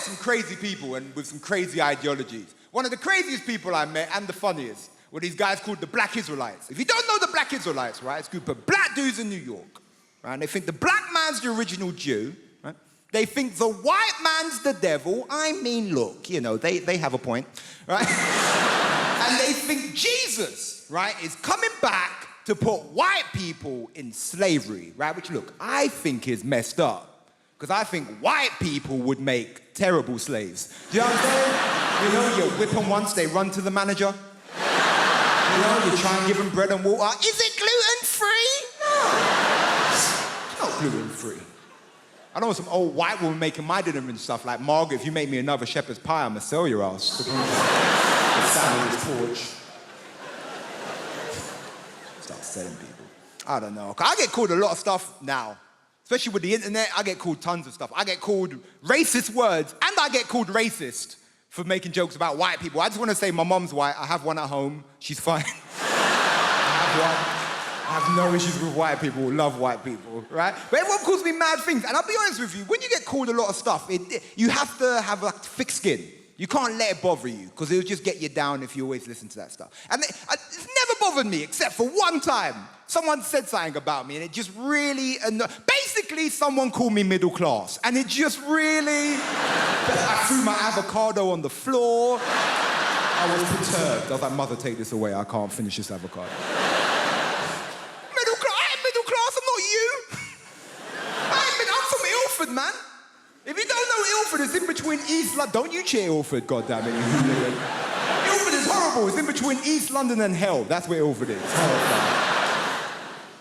some crazy people and with some crazy ideologies. One of the craziest people I met, and the funniest, were these guys called the Black Israelites. If you don't know the Black Israelites, right, it's a group of black dudes in New York, right? And they think the black man's the original Jew, right? They think the white man's the devil. I mean, look, you know, they have a point, right? And they think Jesus, right, is coming back to put white people in slavery, right? Which, look, I think is messed up. Because I think white people would make terrible slaves. Do you know what I'm saying? You know, you whip them once, they run to the manager. You know, you try and give them bread and water. Is it gluten-free? No. It's not gluten-free. I know some old white woman making my dinner and stuff like, Margaret, if you make me another shepherd's pie, I'm gonna sell your ass. Stand on his porch. Start selling people. I don't know. I get called a lot of stuff now. Especially with the internet, I get called tons of stuff. I get called racist words, and I get called racist for making jokes about white people. I just want to say my mom's white. I have one at home. She's fine. I have no issues with white people. Love white people, right? But everyone calls me mad things. And I'll be honest with you, when you get called a lot of stuff, you have to have a thick skin. You can't let it bother you, because it'll just get you down if you always listen to that stuff. And it's never bothered me, except for one time. Someone said something about me, and it just really annoyed. Basically, someone called me middle class, and it just really... I threw my avocado on the floor. I was perturbed. I was like, Mother, take this away. I can't finish this avocado. Middle class? I ain't middle class. I'm not you. I'm from Ilford, man. If you don't know Ilford, it's in between East London. Don't you cheer Ilford, goddammit, you hooligan. Ilford is horrible. It's in between East London and hell. That's where Ilford is. Horrible.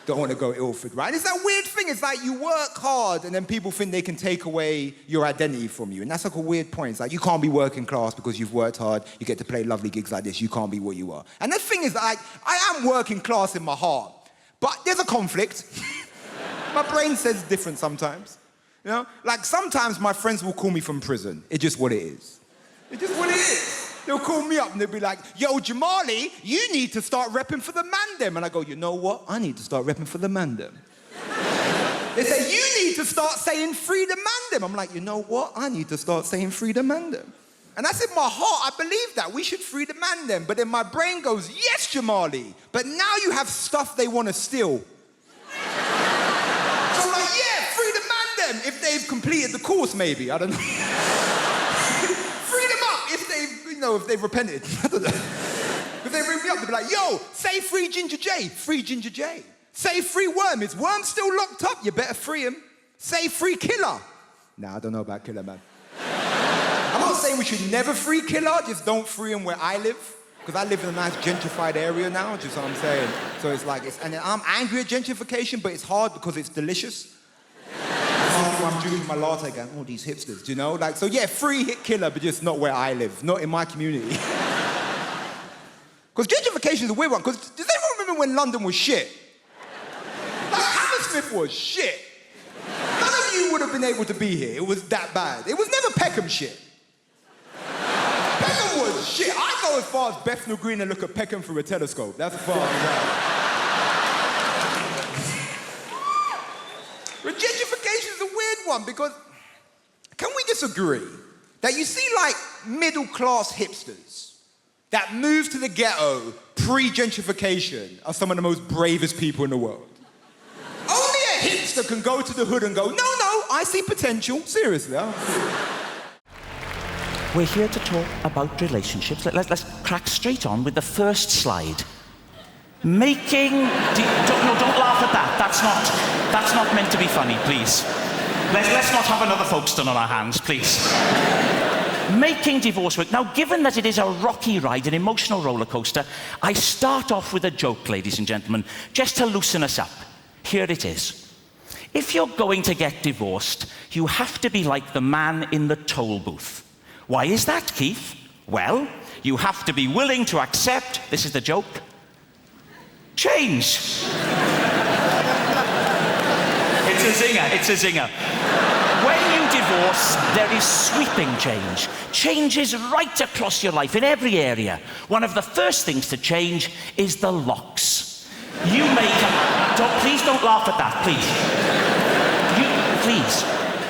Don't want to go Ilford, right? It's that weird thing. It's like you work hard and then people think they can take away your identity from you. And that's like a weird point. It's like you can't be working class because you've worked hard. You get to play lovely gigs like this. You can't be what you are. And the thing is, like, I am working class in my heart, but there's a conflict. My brain says different sometimes. You know? Like, sometimes my friends will call me from prison. It's just what it is. It's just what it is. They'll call me up and they'll be like, yo, Jamali, you need to start repping for the mandem. And I go, you know what? I need to start repping for the mandem. They say, you need to start saying free the mandem. I'm like, you know what? I need to start saying free the mandem. And that's in my heart. I believe that. We should free the mandem. But then my brain goes, yes, Jamali. But now you have stuff they want to steal. So I'm like, yeah, free the mandem. If they've completed the course, maybe. I don't know. Free them up if they've repented. I don't know. If they ring me up, they'll be like, yo, say free Ginger J. Free Ginger J. Say free Worm. Is Worm still locked up? You better free him. Say free Killer. Nah, I don't know about Killer, man. I'm not saying we should never free Killer, just don't free him where I live. Because I live in a nice gentrified area now, just what I'm saying. So it's like, and I'm angry at gentrification, but it's hard because it's delicious. I'm drinking my latte going, oh, these hipsters, do you know? Like, so yeah, free hit Killer, but just not where I live, not in my community. Because gentrification is a weird one, because does anyone remember when London was shit? Like, Hammersmith was shit. None of you would have been able to be here. It was that bad. It was never Peckham shit. Peckham was shit. I go as far as Bethnal Green and look at Peckham through a telescope. That's as far as that. But gentrification is a weird one because can we disagree that you see like middle-class hipsters that moved to the ghetto pre-gentrification are some of the most bravest people in the world? Only a hipster can go to the hood and go, no, I see potential. Seriously. We're here to talk about relationships. Let's crack straight on with the first slide. Don't laugh at that. That's not meant to be funny, please. Let's not have another Folkestone on our hands, please. Making divorce work. Now, given that it is a rocky ride, an emotional roller coaster, I start off with a joke, ladies and gentlemen, just to loosen us up. Here it is. If you're going to get divorced, you have to be like the man in the toll booth. Why is that, Keith? Well, you have to be willing to accept, this is the joke, change. It's a zinger. When you divorce, there is sweeping change. Change is right across your life in every area. One of the first things to change is the locks. Please don't laugh at that, please.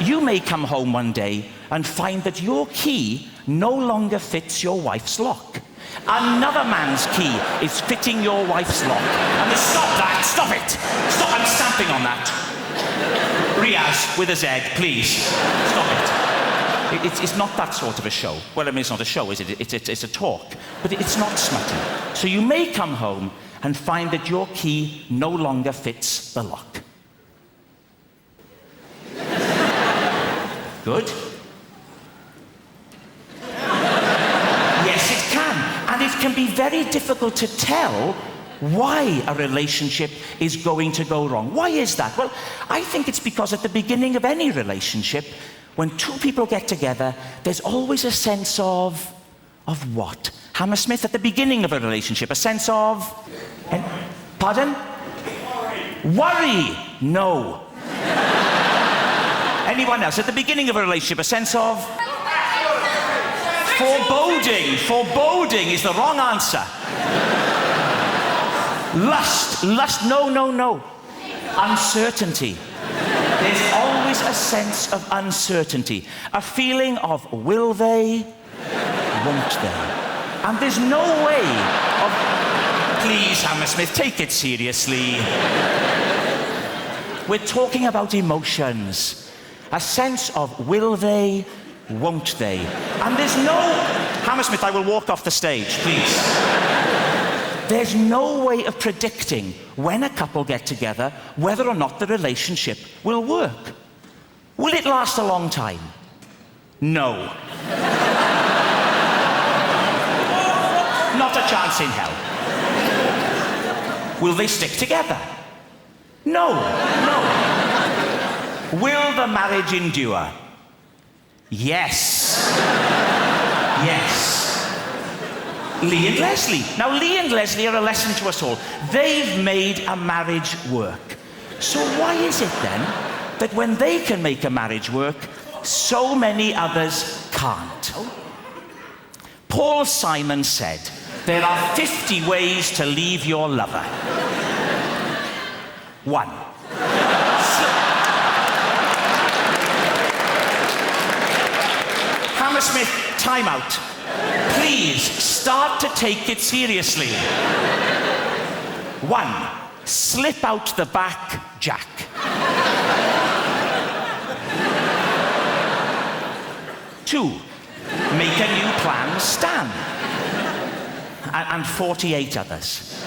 You may come home one day and find that your key no longer fits your wife's lock. Another man's key is fitting your wife's lock. And stop that, stop it. Stop, I'm stamping on that. Riaz, with a Z, please. Stop it. It's not that sort of a show. Well, I mean, it's not a show, is it? It's a talk. But it's not smutty. So you may come home and find that your key no longer fits the lock. Good. Yes, it can. And it can be very difficult to tell why a relationship is going to go wrong. Why is that? Well, I think it's because at the beginning of any relationship, when two people get together, there's always a sense of what? Hammersmith, at the beginning of a relationship, a sense of... Pardon? Worry. No. Anyone else? At the beginning of a relationship, a sense of... Foreboding. Foreboding is the wrong answer. Lust. Lust. No. Uncertainty. There's always a sense of uncertainty. A feeling of will they, won't they? And there's no way of... Please, Hammersmith, take it seriously. We're talking about emotions. A sense of will they, won't they? And there's no... Hammersmith, I will walk off the stage, please. There's no way of predicting when a couple get together whether or not the relationship will work. Will it last a long time? No. Not a chance in hell. Will they stick together? No. Will the marriage endure? Yes. Lee and Leslie. Now, Lee and Leslie are a lesson to us all. They've made a marriage work. So why is it then that when they can make a marriage work, so many others can't? Paul Simon said, there are 50 ways to leave your lover. 1. Hammersmith, time out. Please, start to take it seriously. 1. Slip out the back, Jack. 2. Make a new plan, Stan. And 48 others.